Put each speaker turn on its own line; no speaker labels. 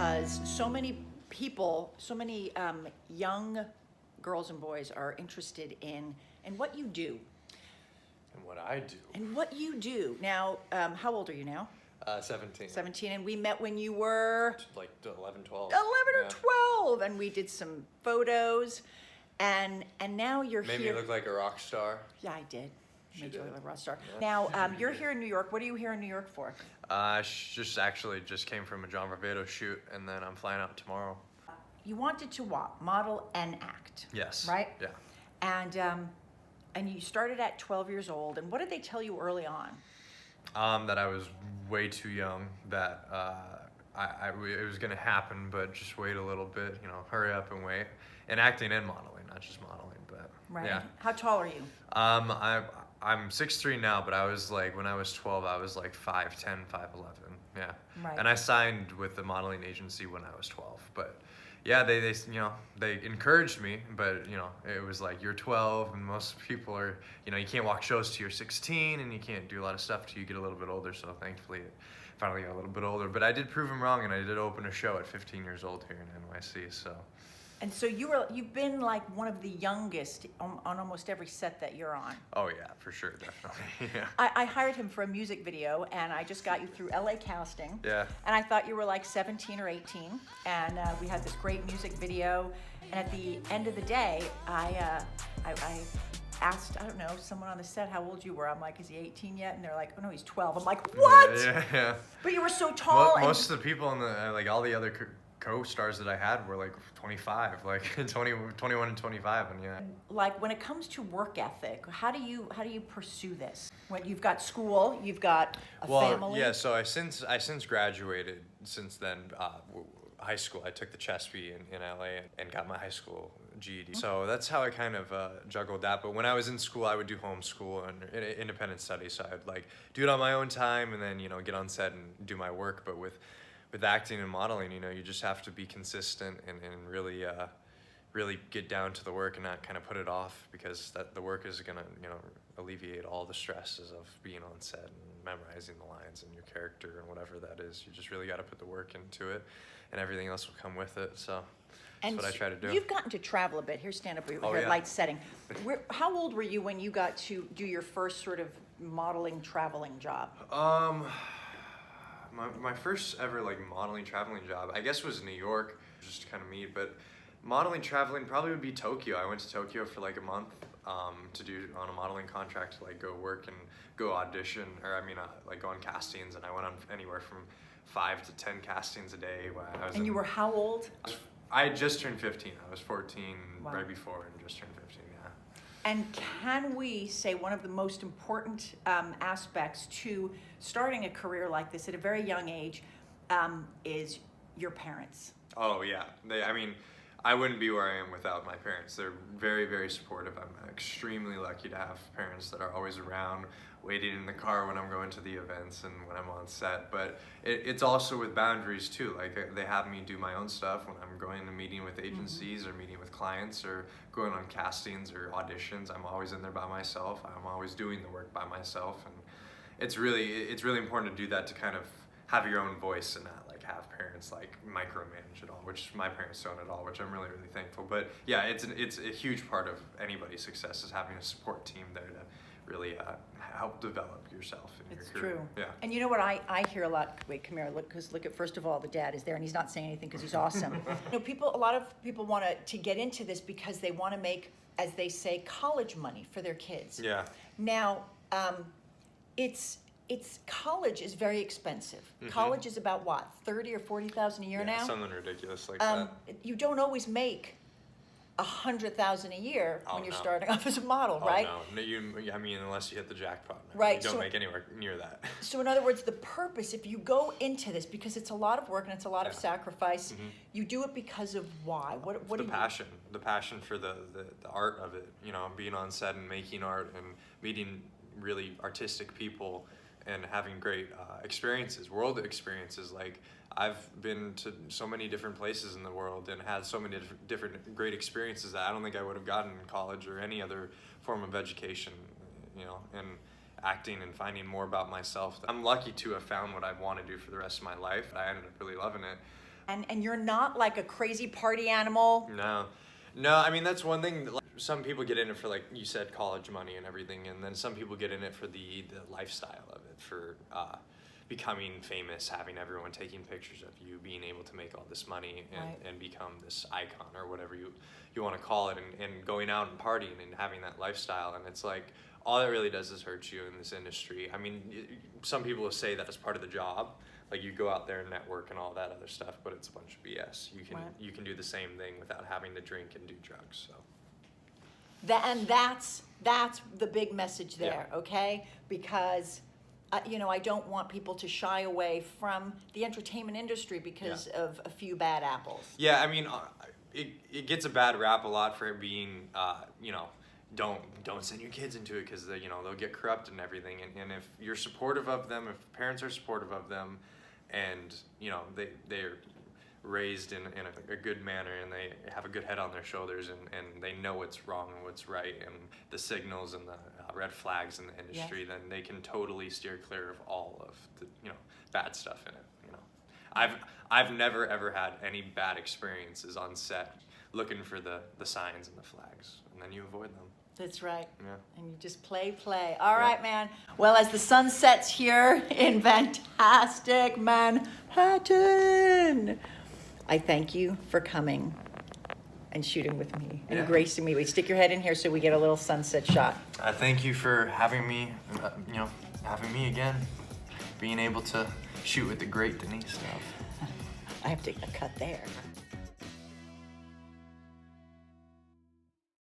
because so many people, so many young girls and boys are interested in what you do.
And what I do.
And what you do. Now, how old are you now?
17.
17, and we met when you were?
Like 11, 12.
11 or 12, and we did some photos, and now you're
Made
here.
me look like a rock star.
Yeah, I did. Made you look
did.
like a rock star.
Yeah.
Now, you're here in New York. What are you here in New York for?
Just came from a John Varvatos shoot, and then I'm flying out tomorrow.
You wanted to what? Model and act.
Yes.
Right?
Yeah.
And you started at 12 years old, and what did they tell you early on?
That I was way too young, that it was gonna happen, but just wait a little bit, hurry up and wait. And acting and modeling, not just modeling, but
Right.
yeah.
How tall are you?
I'm 6'3" now, but I was like, when I was 12, I was like 5'10", 5'11", yeah.
Right.
And I signed with the modeling agency when I was 12, but yeah, they encouraged me, but it was like, you're 12, and most people are, you can't walk shows till you're 16, and you can't do a lot of stuff till you get a little bit older. So thankfully, it finally got a little bit older. But I did prove them wrong, and I did open a show at 15 years old here in NYC. So.
And so you've been like one of the youngest on almost every set that you're on.
Oh yeah, for sure, definitely. Yeah.
I hired him for a music video, and I just got you through LA casting.
Yeah.
And I thought you were like 17 or 18, and we had this great music video. And at the end of the day, I asked, I don't know, someone on the set how old you were. I'm like, is he 18 yet? And they're like, oh no, he's 12. I'm like, what?
Yeah.
But you were so tall.
Most of the people in the like all the other co-stars that I had were like 25, like 21 and 25, and yeah.
Like when it comes to work ethic, how do you pursue this? When you've got school, you've got a family.
Yeah. So I since graduated since then, high school. I took the CHESP in LA and got my high school GED. So that's how I kind of juggled that. But when I was in school, I would do homeschool and independent study. So I'd like do it on my own time, and then get on set and do my work. But with acting and modeling, you just have to be consistent and really get down to the work and not kind of put it off, because the work is gonna alleviate all the stresses of being on set and memorizing the lines and your character and whatever that is. You just really got to put the work into it, and everything else will come with it. So that's what I try to do.
You've gotten to travel a bit. Here's stand up with
Oh,
your
yeah.
light setting. How old were you when you got to do your first sort of modeling traveling job?
My first ever like modeling traveling job, I guess, was New York, just kind of me. But modeling traveling probably would be Tokyo. I went to Tokyo for like a month to do on a modeling contract to like go work and go audition, or like go on castings. And I went on anywhere from 5 to 10 castings a day. While I was
And you were how old?
I had just turned 15. I was 14
Wow.
right before, and just turned 15. Yeah.
And can we say one of the most important aspects to starting a career like this at a very young age is your parents?
Oh yeah, I wouldn't be where I am without my parents. They're very, very supportive. I'm extremely lucky to have parents that are always around, waiting in the car when I'm going to the events and when I'm on set. But it's also with boundaries too. Like they have me do my own stuff when I'm going to meeting with agencies or meeting with clients or going on castings or auditions. I'm always in there by myself. I'm always doing the work by myself, and it's really important to do that, to kind of have your own voice and not like have parents like micromanage it all, which my parents don't at all, which I'm really, really thankful. But yeah, it's a huge part of anybody's success is having a support team there to really help develop yourself in your career.
It's true.
Yeah.
And you know what I hear a lot? Wait, come here. Look at, first of all, the dad is there, and he's not saying anything because he's awesome. A lot of people want to get into this because they want to make, as they say, college money for their kids.
Yeah.
Now, college is very expensive.
Mm-hmm.
College is about what, 30 or 40,000 a year now?
Something ridiculous like that.
You don't always make 100,000 a year when you're starting off as a model, right?
No, unless you hit the jackpot.
Right.
You don't make anywhere near that.
So in other words, the purpose, if you go into this, because it's a lot of work and it's a lot of sacrifice, you do it because of why? What
the passion for the art of it, being on set and making art and meeting really artistic people and having great world experiences. Like I've been to so many different places in the world and had so many different great experiences that I don't think I would have gotten in college or any other form of education, and acting and finding more about myself. I'm lucky to have found what I want to do for the rest of my life. I ended up really loving it.
And you're not like a crazy party animal.
No. No, I mean, that's one thing. Like, some people get in it for, like you said, college money and everything, and then some people get in it for the lifestyle of it, for becoming famous, having everyone taking pictures of you, being able to make all this money and become this icon or whatever you want to call it, and going out and partying and having that lifestyle. And it's like, all that really does is hurt you in this industry. I mean, some people will say that as part of the job, like you go out there and network and all that other stuff, but it's a bunch of BS. You can do the same thing without having to drink and do drugs. So.
And that's the big message there, okay? Because I don't want people to shy away from the entertainment industry because of a few bad apples.
Yeah, I mean, it gets a bad rap a lot for it being, don't send your kids into it because they'll get corrupt and everything. And if you're supportive of them, if parents are supportive of them, and they're raised in a good manner and they have a good head on their shoulders and they know what's wrong and what's right and the signals and the red flags in the industry, then they can totally steer clear of all of the bad stuff in it. I've never ever had any bad experiences on set looking for the signs and the flags, and then you avoid them.
That's right.
Yeah.
And you just play. All right, man. Well, as the sun sets here in fantastic Manhattan, I thank you for coming and shooting with me and gracing me. Stick your head in here so we get a little sunset shot.
I thank you for having me, having me again, being able to shoot with the great Denice.
I have to cut there.